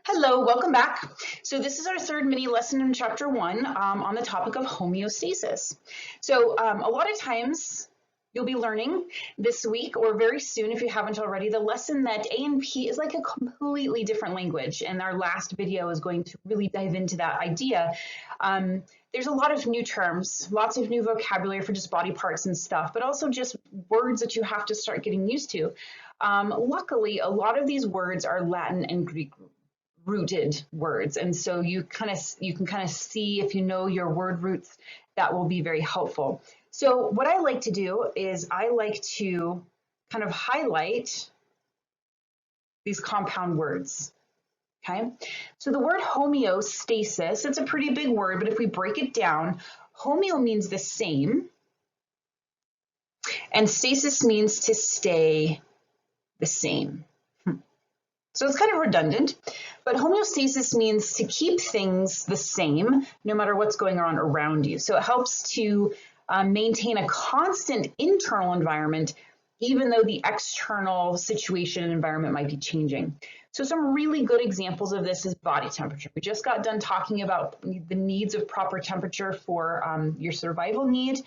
Hello, welcome back. So this is our third mini lesson in chapter 1 on the topic of homeostasis. So a lot of times you'll be learning this week or very soon, if you haven't already, the lesson that A and P is like a completely different language. And our last video is going to really dive into that idea. There's a lot of new terms, lots of new vocabulary for just body parts and stuff, but also just words that you have to start getting used to. Luckily, a lot of these words are Latin and Greek rooted words, and so you can kind of see, if you know your word roots, that will be very helpful. So what I like to do is I like to kind of highlight these compound words. Okay, so the word homeostasis, it's a pretty big word, but if we break it down, homeo means the same, and stasis means to stay the same. So it's kind of redundant, but homeostasis means to keep things the same no matter what's going on around you. So it helps to maintain a constant internal environment, even though the external situation and environment might be changing. So some really good examples of this is body temperature. We just got done talking about the needs of proper temperature for your survival need.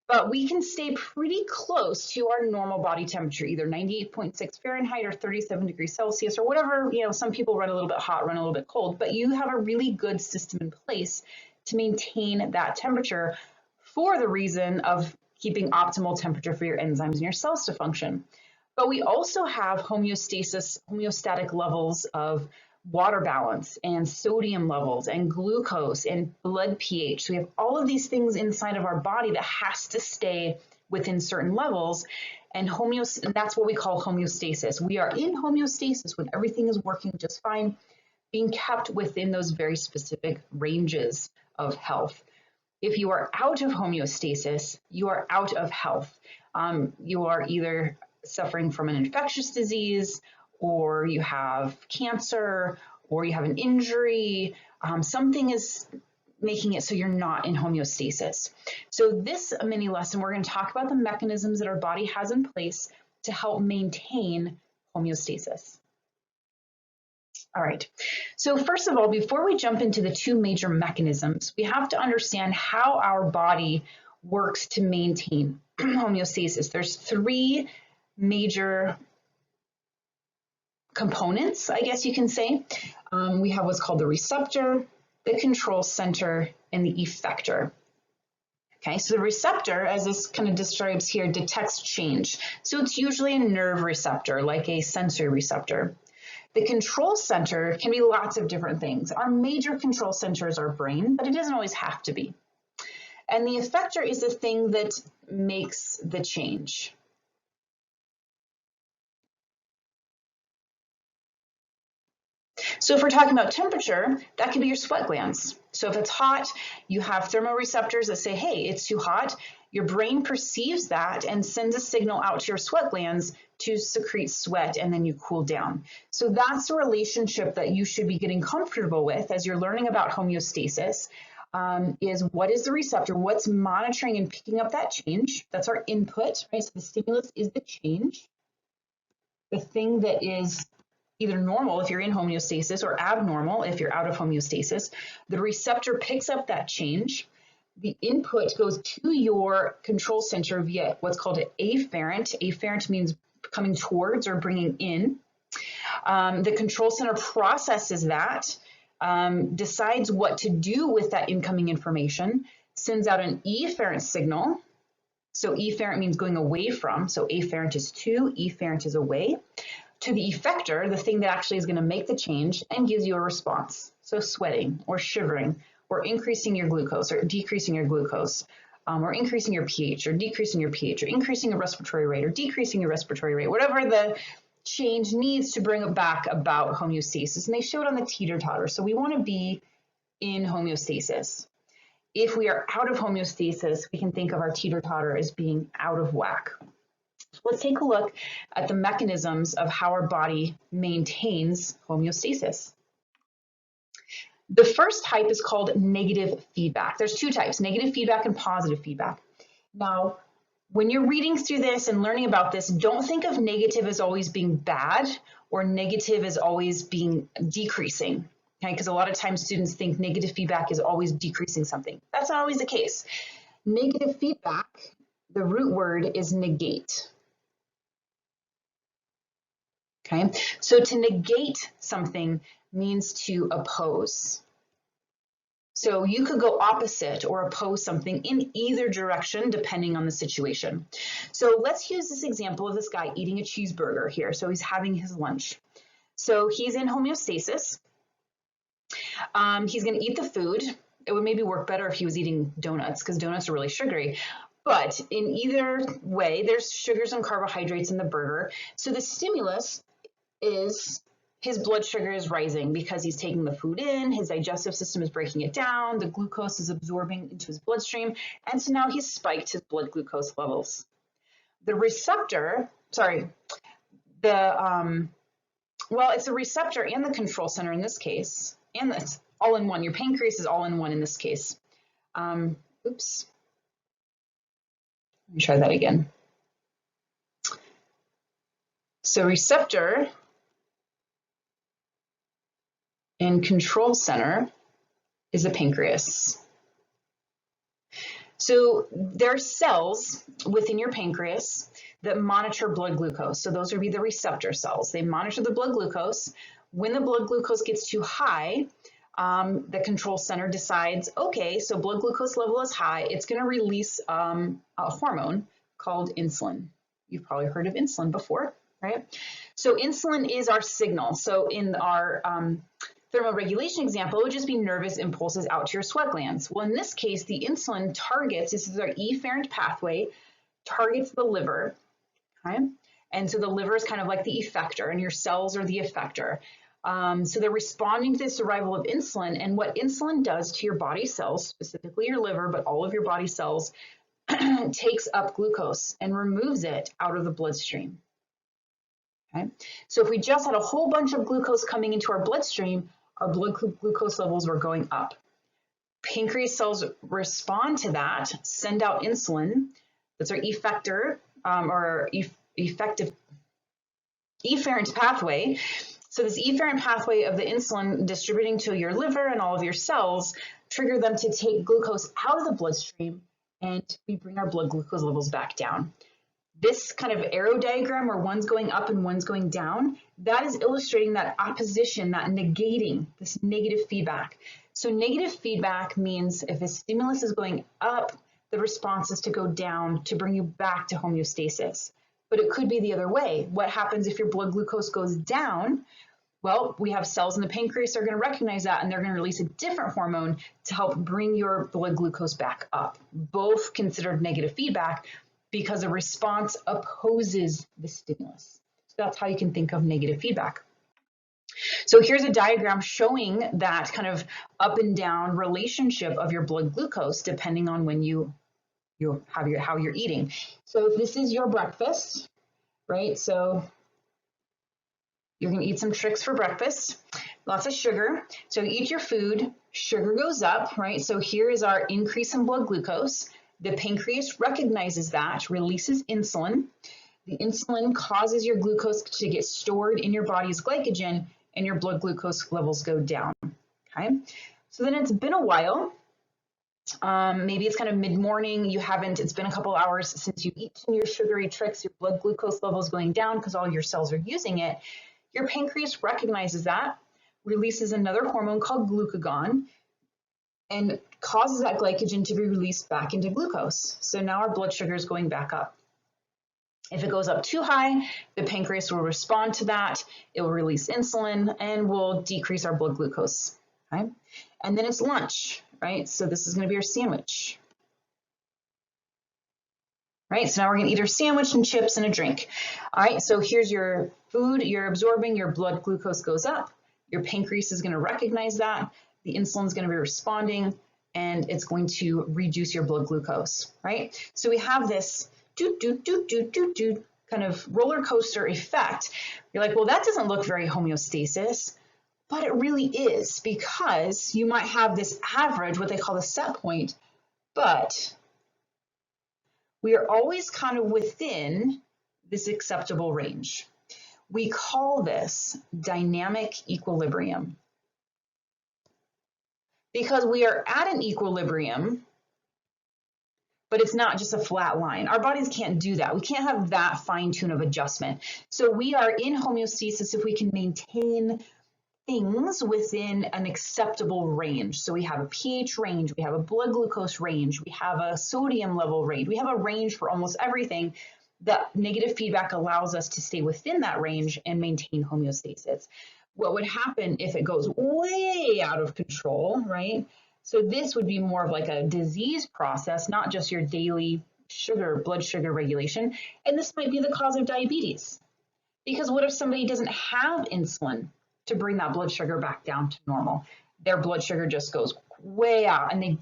But we can stay pretty close to our normal body temperature, either 98.6 Fahrenheit or 37 degrees Celsius or whatever. You know, some people run a little bit hot, run a little bit cold, but you have a really good system in place to maintain that temperature for the reason of keeping optimal temperature for your enzymes and your cells to function. But we also have homeostasis, homeostatic levels of water balance and sodium levels and glucose and blood pH. So we have all of these things inside of our body that has to stay within certain levels, and that's what we call homeostasis. We are in homeostasis when everything is working just fine, being kept within those very specific ranges of health. If you are out of homeostasis, you are out of health. You are either suffering from an infectious disease, or you have cancer, or you have an injury. Something is making it so you're not in homeostasis. So this mini lesson, we're going to talk about the mechanisms that our body has in place to help maintain homeostasis. All right, so first of all, before we jump into the two major mechanisms, we have to understand how our body works to maintain homeostasis. There's three major components, I guess you can say. We have what's called the receptor, the control center, and the effector. Okay, so the receptor, as this kind of describes here, detects change. So it's usually a nerve receptor, like a sensory receptor. The control center can be lots of different things. Our major control center is our brain, but it doesn't always have to be. And the effector is the thing that makes the change. So if we're talking about temperature, that can be your sweat glands. So if it's hot, you have thermoreceptors that say, hey, it's too hot. Your brain perceives that and sends a signal out to your sweat glands to secrete sweat, and then you cool down. So that's the relationship that you should be getting comfortable with as you're learning about homeostasis, is what is the receptor, what's monitoring and picking up that change. That's our input, right? So the stimulus is the change. The thing that is either normal if you're in homeostasis or abnormal if you're out of homeostasis. The receptor picks up that change. The input goes to your control center via what's called an afferent. Afferent means coming towards or bringing in. The control center processes that, decides what to do with that incoming information, sends out an efferent signal. So efferent means going away from. So afferent is to, efferent is away. To the effector, the thing that actually is going to make the change, and gives you a response. So sweating or shivering or increasing your glucose or decreasing your glucose, or increasing your pH or decreasing your pH or increasing your respiratory rate or decreasing your respiratory rate, whatever the change needs to bring it back about homeostasis. And they show it on the teeter-totter. So we want to be in homeostasis. If we are out of homeostasis, we can think of our teeter-totter as being out of whack. Let's take a look at the mechanisms of how our body maintains homeostasis. The first type is called negative feedback. There's two types, negative feedback and positive feedback. Now, when you're reading through this and learning about this, don't think of negative as always being bad or negative is always being decreasing. Okay, because a lot of times students think negative feedback is always decreasing something. That's not always the case. Negative feedback, the root word is negate. Okay, so to negate something means to oppose. So you could go opposite or oppose something in either direction depending on the situation. So let's use this example of this guy eating a cheeseburger here. So he's having his lunch. So he's in homeostasis. He's going to eat the food. It would maybe work better if he was eating donuts because donuts are really sugary. But in either way, there's sugars and carbohydrates in the burger. So the stimulus is his blood sugar is rising because he's taking the food in, his digestive system is breaking it down, the glucose is absorbing into his bloodstream, and so now he's spiked his blood glucose levels. The receptor, well, it's a receptor and the control center in this case, and it's all in one. Your pancreas is all in one in this case. Oops. Let me try that again. So receptor and control center is the pancreas. So there are cells within your pancreas that monitor blood glucose. So those would be the receptor cells. They monitor the blood glucose. When the blood glucose gets too high, the control center decides, okay, so blood glucose level is high. It's going to release a hormone called insulin. You've probably heard of insulin before, right? So insulin is our signal. So in our thermoregulation example, it would just be nervous impulses out to your sweat glands. Well, in this case, the insulin targets, this is our efferent pathway, targets the liver, okay? And so the liver is kind of like the effector, and your cells are the effector. So they're responding to this arrival of insulin, and what insulin does to your body cells, specifically your liver, but all of your body cells, takes up glucose and removes it out of the bloodstream. Okay? So if we just had a whole bunch of glucose coming into our bloodstream, our blood glucose levels were going up. Pancreas cells respond to that, send out insulin. That's our effector or effective efferent pathway. So this efferent pathway of the insulin distributing to your liver and all of your cells trigger them to take glucose out of the bloodstream, and we bring our blood glucose levels back down. This kind of arrow diagram where one's going up and one's going down, that is illustrating that opposition, that negating, this negative feedback. So negative feedback means if a stimulus is going up, the response is to go down to bring you back to homeostasis. But it could be the other way. What happens if your blood glucose goes down? Well, we have cells in the pancreas that are going to recognize that, and they're going to release a different hormone to help bring your blood glucose back up. Both considered negative feedback because a response opposes the stimulus. So that's how you can think of negative feedback. So here's a diagram showing that kind of up and down relationship of your blood glucose depending on when how you're eating. So if this is your breakfast, right? So you're going to eat some tricks for breakfast, lots of sugar. So you eat your food, sugar goes up, right? So here is our increase in blood glucose. The pancreas recognizes that, releases insulin. The insulin causes your glucose to get stored in your body's glycogen, and your blood glucose levels go down, okay? So then it's been a while. Maybe it's kind of mid-morning, it's been a couple hours since you've eaten your sugary tricks, your blood glucose level is going down because all your cells are using it. Your pancreas recognizes that, releases another hormone called glucagon, and causes that glycogen to be released back into glucose. So now our blood sugar is going back up. If it goes up too high, the pancreas will respond to that. It will release insulin and will decrease our blood glucose. Okay? And then it's lunch, right? So this is going to be our sandwich. Right? So now we're going to eat our sandwich and chips and a drink. All right, so here's your food. You're absorbing, your blood glucose goes up. Your pancreas is going to recognize that. The insulin is going to be responding, and it's going to reduce your blood glucose, right? So we have this kind of roller coaster effect. You're like, well, that doesn't look very homeostasis, but it really is, because you might have this average, what they call the set point, but we are always kind of within this acceptable range. We call this dynamic equilibrium because we are at an equilibrium, but it's not just a flat line. Our bodies can't do that. We can't have that fine tune of adjustment. So we are in homeostasis if we can maintain things within an acceptable range. So we have a pH range, we have a blood glucose range, we have a sodium level range, we have a range for almost everything. That negative feedback allows us to stay within that range and maintain homeostasis. What would happen if it goes way out of control, right? So this would be more of like a disease process, not just your daily blood sugar regulation. And this might be the cause of diabetes. Because what if somebody doesn't have insulin to bring that blood sugar back down to normal? Their blood sugar just goes way out and they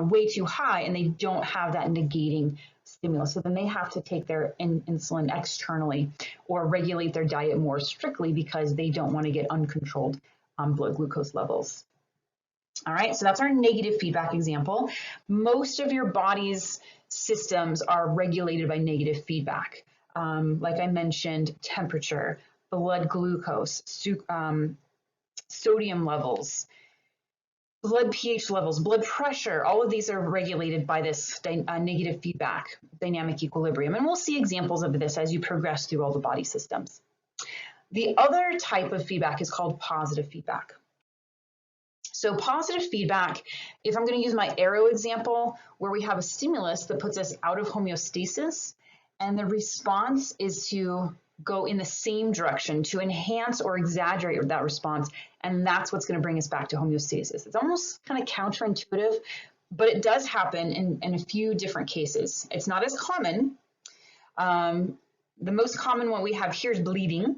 way too high, and they don't have that negating stimulus. So then they have to take their insulin externally or regulate their diet more strictly because they don't want to get uncontrolled blood glucose levels. All right, so that's our negative feedback example. Most of your body's systems are regulated by negative feedback. Like I mentioned, temperature, blood glucose, sodium levels, blood pH levels, blood pressure, all of these are regulated by this negative feedback, dynamic equilibrium. And we'll see examples of this as you progress through all the body systems. The other type of feedback is called positive feedback. So positive feedback, if I'm going to use my arrow example, where we have a stimulus that puts us out of homeostasis, and the response is to go in the same direction to enhance or exaggerate that response. And that's what's going to bring us back to homeostasis. It's almost kind of counterintuitive, but it does happen in a few different cases. It's not as common. The most common one we have here is bleeding.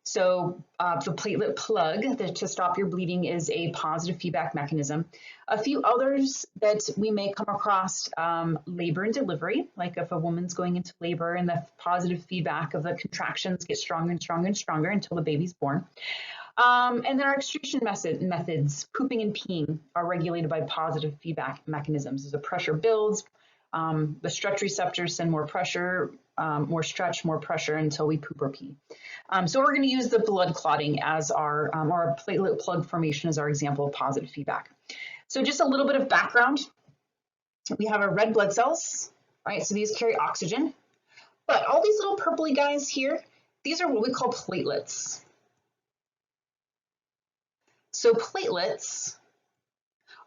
So the platelet plug to stop your bleeding is a positive feedback mechanism. A few others that we may come across, labor and delivery, like if a woman's going into labor and the positive feedback of the contractions get stronger and stronger and stronger until the baby's born. And then our excretion methods, pooping and peeing, are regulated by positive feedback mechanisms. As the pressure builds, the stretch receptors send more pressure, more stretch, more pressure until we poop or pee. So we're going to use the blood clotting as our platelet plug formation as our example of positive feedback. So just a little bit of background. We have our red blood cells, right? So these carry oxygen. But all these little purpley guys here, these are what we call platelets. So platelets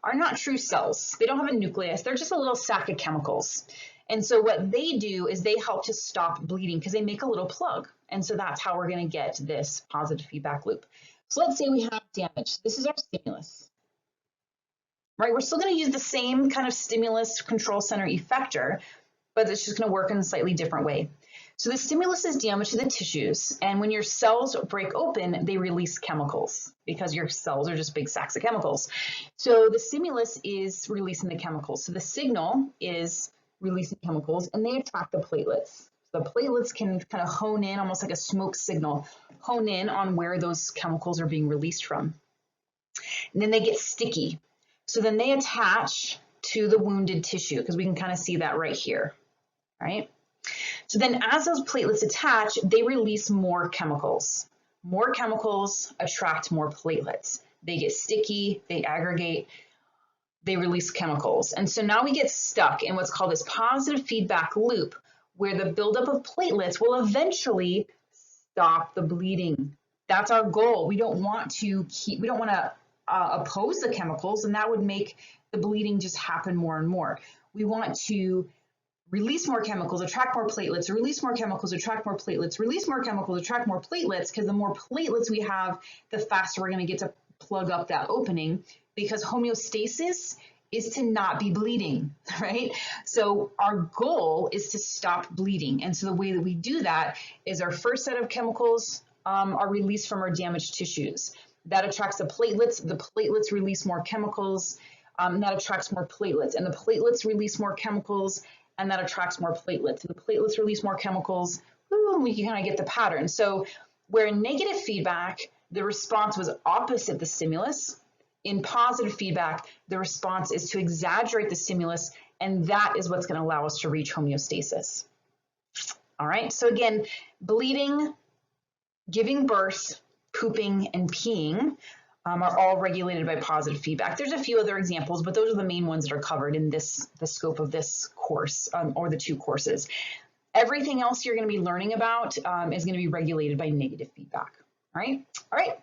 are not true cells. They don't have a nucleus. They're just a little sack of chemicals. And so what they do is they help to stop bleeding because they make a little plug. And so that's how we're going to get this positive feedback loop. So let's say we have damage. This is our stimulus, right? We're still going to use the same kind of stimulus control center effector, but it's just going to work in a slightly different way. So the stimulus is damage to the tissues, and when your cells break open, they release chemicals because your cells are just big sacks of chemicals. So the stimulus is releasing the chemicals. So the signal is releasing chemicals, and they attract the platelets. The platelets can kind of hone in, almost like a smoke signal, hone in on where those chemicals are being released from. And then they get sticky. So then they attach to the wounded tissue, because we can kind of see that right here, right? So then as those platelets attach, they release more chemicals. More chemicals attract more platelets. They get sticky, they aggregate, they release chemicals. And so now we get stuck in what's called this positive feedback loop, where the buildup of platelets will eventually stop the bleeding. That's our goal. We don't want to oppose the chemicals, and that would make the bleeding just happen more and more. We want to release more chemicals, attract more platelets, release more chemicals, attract more platelets, release more chemicals, attract more platelets, because the more platelets we have, the faster we're going to get to plug up that opening, because homeostasis is to not be bleeding, right? So our goal is to stop bleeding. And so the way that we do that is our first set of chemicals are released from our damaged tissues. That attracts the platelets release more chemicals, that attracts more platelets, and the platelets release more chemicals, and that attracts more platelets. And the platelets release more chemicals, and we can kind of get the pattern. So where in negative feedback, the response was opposite the stimulus, in positive feedback, the response is to exaggerate the stimulus, and that is what's going to allow us to reach homeostasis. All right, so again, bleeding, giving birth, pooping, and peeing are all regulated by positive feedback. There's a few other examples, but those are the main ones that are covered in the scope of this course, or the 2 courses. Everything else you're going to be learning about is going to be regulated by negative feedback. All right.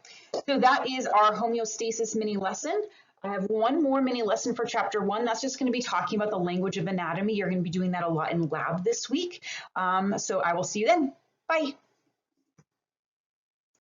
So that is our homeostasis mini lesson. I have one more mini lesson for chapter 1. That's just going to be talking about the language of anatomy. You're going to be doing that a lot in lab this week. So I will see you then. Bye.